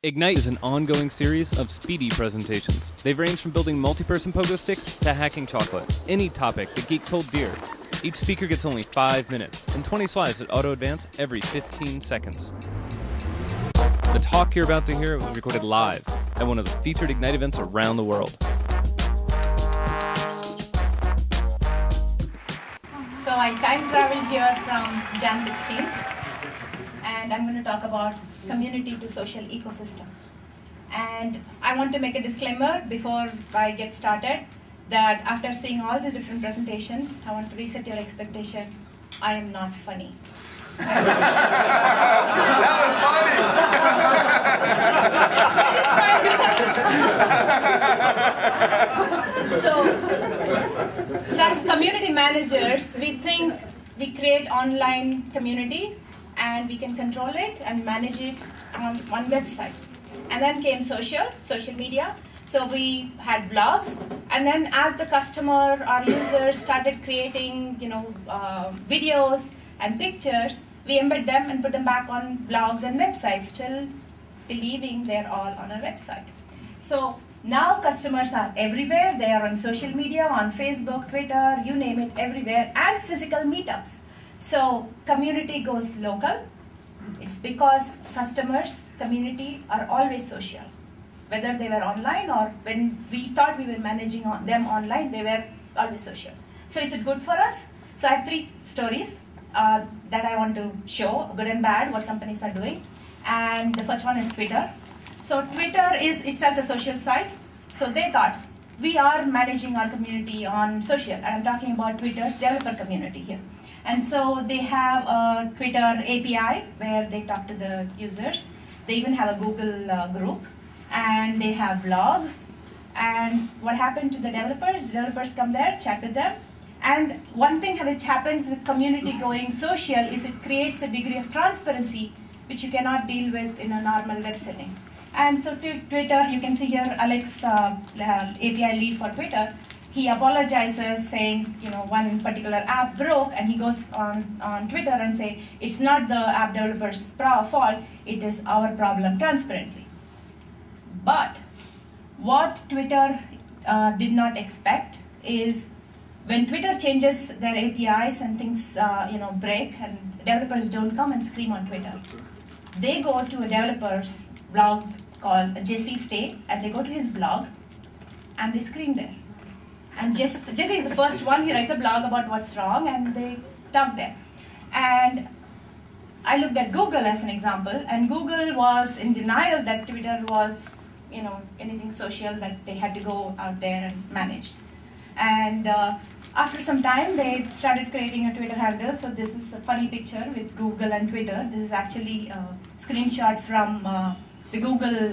Ignite is an ongoing series of speedy presentations. They've ranged from building multi-person pogo sticks to hacking chocolate. Any topic that geeks hold dear. Each speaker gets only 5 minutes and 20 slides that auto-advance every 15 seconds. The talk you're about to hear was recorded live at one of the featured Ignite events around the world. So I time traveled here from Jan 16th, and I'm going to talk about community to social ecosystem. And I want to make a disclaimer before I get started that after seeing all these different presentations, I want to reset your expectation. I am not funny. That was funny! So as community managers, we think we create online community and we can control it and manage it on one website. And then came social media. So we had blogs, and then as the customer, our users started creating, videos and pictures, we embed them and put them back on blogs and websites, still believing they're all on a website. So now customers are everywhere. They are on social media, on Facebook, Twitter, you name it, everywhere, and physical meetups. So community goes local. It's because customers, community are always social. Whether they were online or when we thought we were managing them online, they were always social. So is it good for us? So I have 3 stories that I want to show, good and bad, what companies are doing. And the first one is Twitter. So Twitter is itself a social site. So they thought, we are managing our community on social. And I'm talking about Twitter's developer community here. And so they have a Twitter API where they talk to the users. They even have a Google group. And they have blogs. And what happened to the developers? Developers come there, chat with them. And one thing which happens with community going social is it creates a degree of transparency which you cannot deal with in a normal web setting. And so Twitter, you can see here Alex, API lead for Twitter, he apologizes saying, one particular app broke, and he goes on Twitter and say, it's not the app developer's fault, it is our problem, transparently. But what Twitter did not expect is when Twitter changes their APIs and things break and developers don't come and scream on Twitter, they go to a developer's blog called Jesse Stay, and they go to his blog and they scream there. And Jesse is the first one. He writes a blog about what's wrong, and they talk there. And I looked at Google as an example, and Google was in denial that Twitter was, anything social that they had to go out there and manage. And after some time, they started creating a Twitter handle. So this is a funny picture with Google and Twitter. This is actually a screenshot from the Google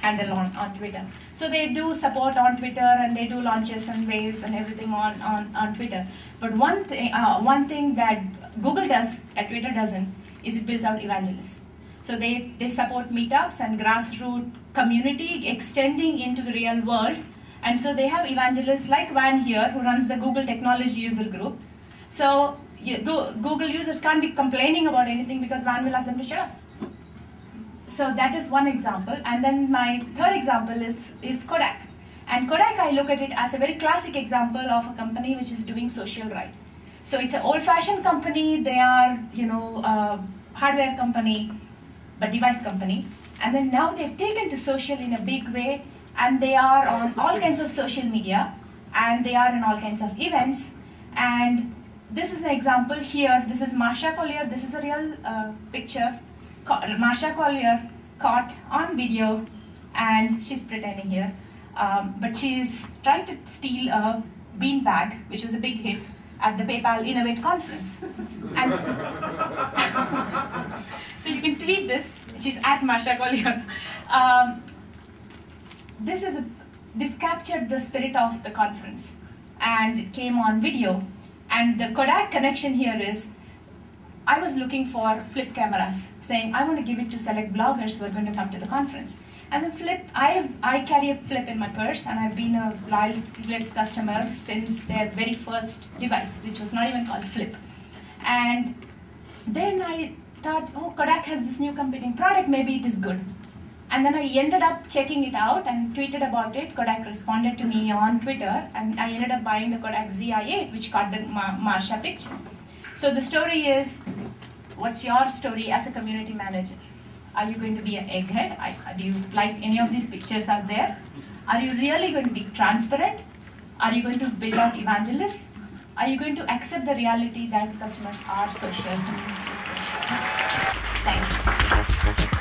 handle on Twitter. So they do support on Twitter, and they do launches and Wave and everything on Twitter. But one thing that Google does that Twitter doesn't is it builds out evangelists. So they support meetups and grassroots community extending into the real world. And so they have evangelists like Van here, who runs the Google Technology User Group. So Google users can't be complaining about anything because Van will ask them to shut up. So that is one example. And then my third example is Kodak. And Kodak, I look at it as a very classic example of a company which is doing social right. So it's an old-fashioned company. They are, hardware company, but device company. And then now they've taken to social in a big way, and they are on all kinds of social media, and they are in all kinds of events. And this is an example here. This is Marsha Collier. This is a real picture. Marsha Collier caught on video, and she's pretending here. But she's trying to steal a beanbag, which was a big hit at the PayPal Innovate conference. And so you can tweet this. She's at Marsha Collier. This captured the spirit of the conference and came on video. And the Kodak connection here is, I was looking for flip cameras, saying I want to give it to select bloggers who are going to come to the conference. And then flip, I carry a flip in my purse, and I've been a loyal flip customer since their very first device, which was not even called flip. And then I thought, oh, Kodak has this new competing product, maybe it is good. And then I ended up checking it out and tweeted about it. Kodak responded to me on Twitter, and I ended up buying the Kodak ZI-8, which caught the Marsha picture. So the story is, what's your story as a community manager? Are you going to be an egghead? Do you like any of these pictures out there? Are you really going to be transparent? Are you going to build out evangelists? Are you going to accept the reality that customers are social, community is social? Thank you.